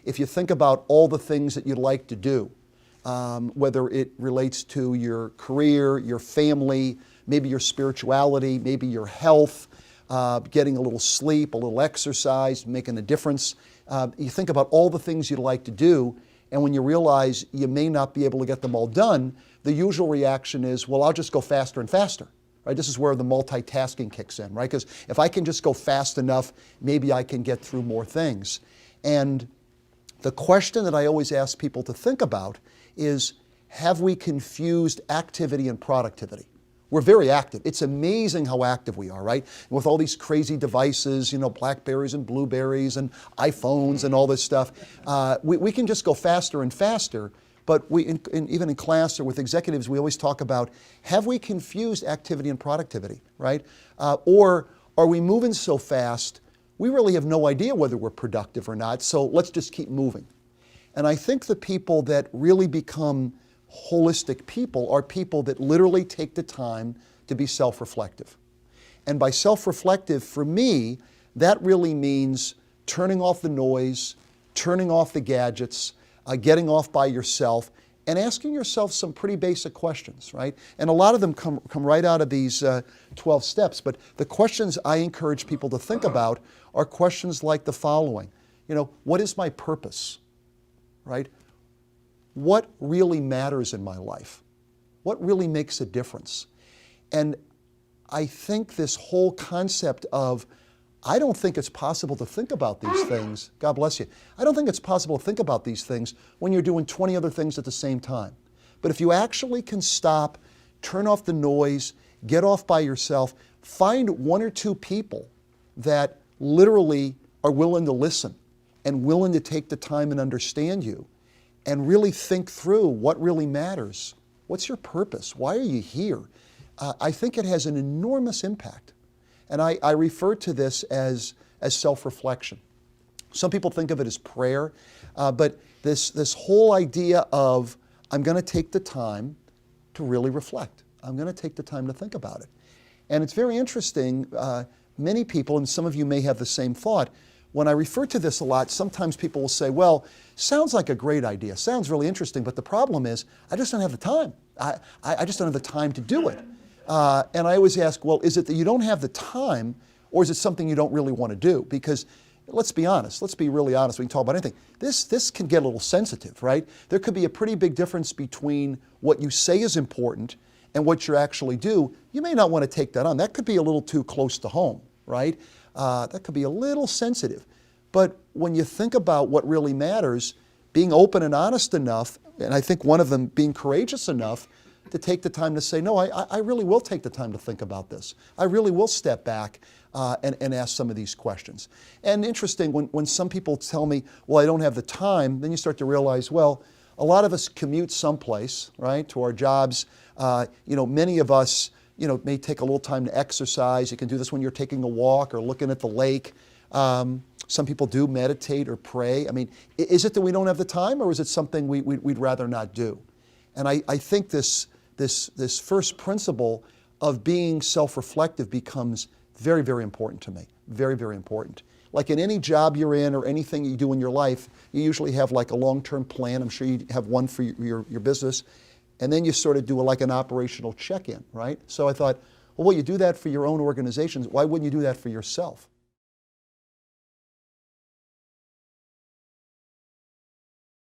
if you think about all the things that you'd like to do, whether it relates to your career, your family, maybe your spirituality, maybe your health, getting a little sleep, a little exercise, making a difference. You think about all the things you'd like to do, and when you realize you may not be able to get them all done, the usual reaction is, well, I'll just go faster and faster. Right? This is where the multitasking kicks in, right? Because if I can just go fast enough, maybe I can get through more things. And the question that I always ask people to think about is, have we confused activity and productivity? We're very active. It's amazing how active we are, right? With all these crazy devices, Blackberries and Blueberries and iPhones and all this stuff, we can just go faster and faster. But even in class or with executives, we always talk about, have we confused activity and productivity, right? Or are we moving so fast, we really have no idea whether we're productive or not, so let's just keep moving. And I think the people that really become holistic people are people that literally take the time to be self-reflective. And by self-reflective, for me, that really means turning off the noise, turning off the gadgets, getting off by yourself, and asking yourself some pretty basic questions, right? And a lot of them come right out of these 12 steps, but the questions I encourage people to think about are questions like the following. What is my purpose, right? What really matters in my life? What really makes a difference? And I think this whole concept of, I don't think it's possible to think about these things. God bless you. I don't think it's possible to think about these things when you're doing 20 other things at the same time. But if you actually can stop, turn off the noise, get off by yourself, find one or two people that literally are willing to listen and willing to take the time and understand you and really think through what really matters. What's your purpose? Why are you here? I think it has an enormous impact. And I refer to this as self-reflection. Some people think of it as prayer, but this whole idea of, I'm going to take the time to really reflect. I'm going to take the time to think about it. And it's very interesting, many people, and some of you may have the same thought, when I refer to this a lot, sometimes people will say, well, sounds like a great idea, sounds really interesting, but the problem is, I just don't have the time. I just don't have the time to do it. And I always ask, well, is it that you don't have the time, or is it something you don't really want to do? Because let's be honest, let's be really honest, we can talk about anything. This can get a little sensitive, right? There could be a pretty big difference between what you say is important and what you actually do. You may not want to take that on. That could be a little too close to home, right? That could be a little sensitive. But when you think about what really matters, being open and honest enough, and I think one of them being courageous enough to take the time to say, no, I really will take the time to think about this. I really will step back and ask some of these questions. And interesting, when some people tell me, well, I don't have the time, then you start to realize, well, a lot of us commute someplace, right, to our jobs. Many of us, may take a little time to exercise. You can do this when you're taking a walk or looking at the lake. Some people do meditate or pray. I mean, is it that we don't have the time, or is it something we'd rather not do? And I think this first principle of being self-reflective becomes very, very important to me. Very, very important. Like in any job you're in or anything you do in your life, you usually have like a long-term plan. I'm sure you have one for your business. And then you sort of do like an operational check-in, right? So I thought, well, you do that for your own organizations. Why wouldn't you do that for yourself?